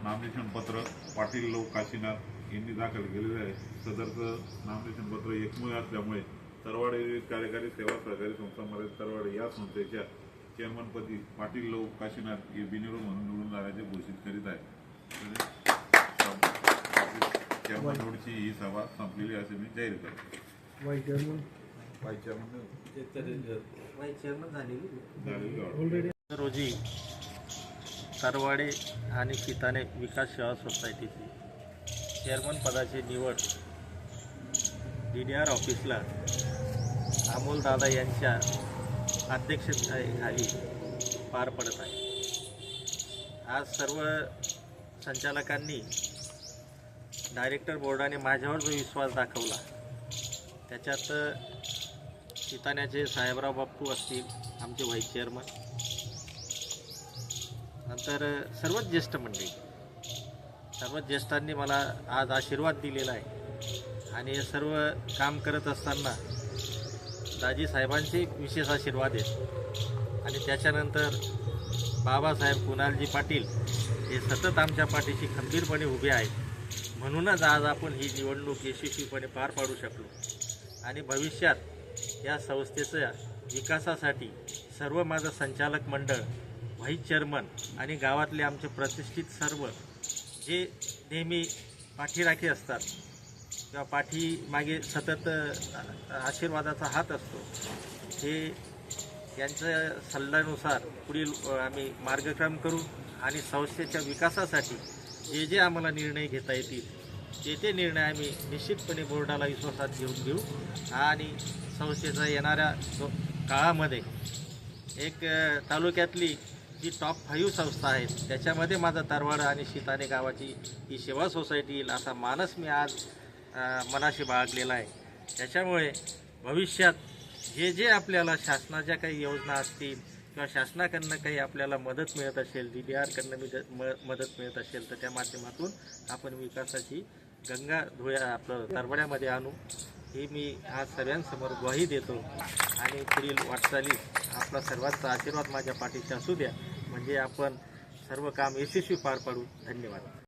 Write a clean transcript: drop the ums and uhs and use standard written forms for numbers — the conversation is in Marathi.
नामनिर्देशन पत्र पाटील लोक काशीनाथ यांनी दाखल केलेले आहे। सदरचं नामनिर्देशन पत्र एकमत असल्यामुळे तरवाडे कार्यकारी सेवा सहकारी संस्था मर्यादित तरवाडे या संस्थेच्या चेअरमनपदी पाटील लोक काशीनाथ हे बिनविरोध म्हणून निवडून जाण्याचे घोषित करीत आहे। चेअरमन निवडीची ही सभा संपलेली असे मी जाहीर करतो। रोजी तरवाडे आणि चिताने विकास सेवा सोसायटीची चेअरमन पदाची निवड DDR ऑफिसला अमोल दादा यांच्या अध्यक्षतेखाली पार पडत आहे। आज सर्व संचालकांनी डायरेक्टर बोर्डाने माझ्यावर जो विश्वास दाखवला त्याच्यात चिताण्याचे साहेबराव बाप्पू असतील, आमचे व्हाईस चेअरमन, नंतर सर्वच ज्येष्ठ मंडळी, सर्वच ज्येष्ठांनी मला आज आशीर्वाद दिलेला आहे आणि हे सर्व काम करत असताना दाजी साहेबांचे विशेष आशीर्वाद आहेत आणि त्याच्यानंतर बाबासाहेब कुणालजी पाटील हे सतत आमच्या पाठीशी खंबीरपणे उभे आहेत। म्हणूनच आज आपण ही निवडणूक यशस्वीपणे पार पाडू शकलो आणि भविष्यात या संस्थेच्या विकासासाठी सर्व माझं संचालक मंडळ, व्हाईस चेअरमन आणि गावातले आमचे प्रतिष्ठित सर्व जे नेहमी पाठीराखी असतात किंवा पाठीमागे सतत आशीर्वादाचा हात असतो, हे यांच्या सल्ल्यानुसार पुढील आम्ही मार्गक्रम करू आणि संस्थेच्या विकासासाठी जे आम्हाला निर्णय घेता येतील ते निर्णय आम्ही निश्चितपणे बोर्डाला विश्वासात घेऊ आणि संस्थेचा येणाऱ्या काळामध्ये एक तालुक्यातली जी टॉप 5 संस्था आहेत त्याच्यामध्ये माझा तरवाडा आणि चिताने गावाची ही सेवा सोसायटी येईल असा मानस मी आज मनाशी बाळगलेला आहे। त्याच्यामुळे भविष्यात जे आपल्याला शासनाच्या काही योजना असतील किंवा शासनाकडनं काही आपल्याला मदत मिळत असेल, DDRकडनं मदत मिळत असेल तर त्या माध्यमातून आपण विकासाची गंगा आपलं तरवाड्यामध्ये आणू ही मी आज सर्वांसमोर ग्वाही देतो आणि पुढील वाटचालीत आपला सर्वांचा आशीर्वाद माझ्या पाठीशी असू द्या, म्हणजे आपण सर्व काम यशस्वी पार पाडू। धन्यवाद।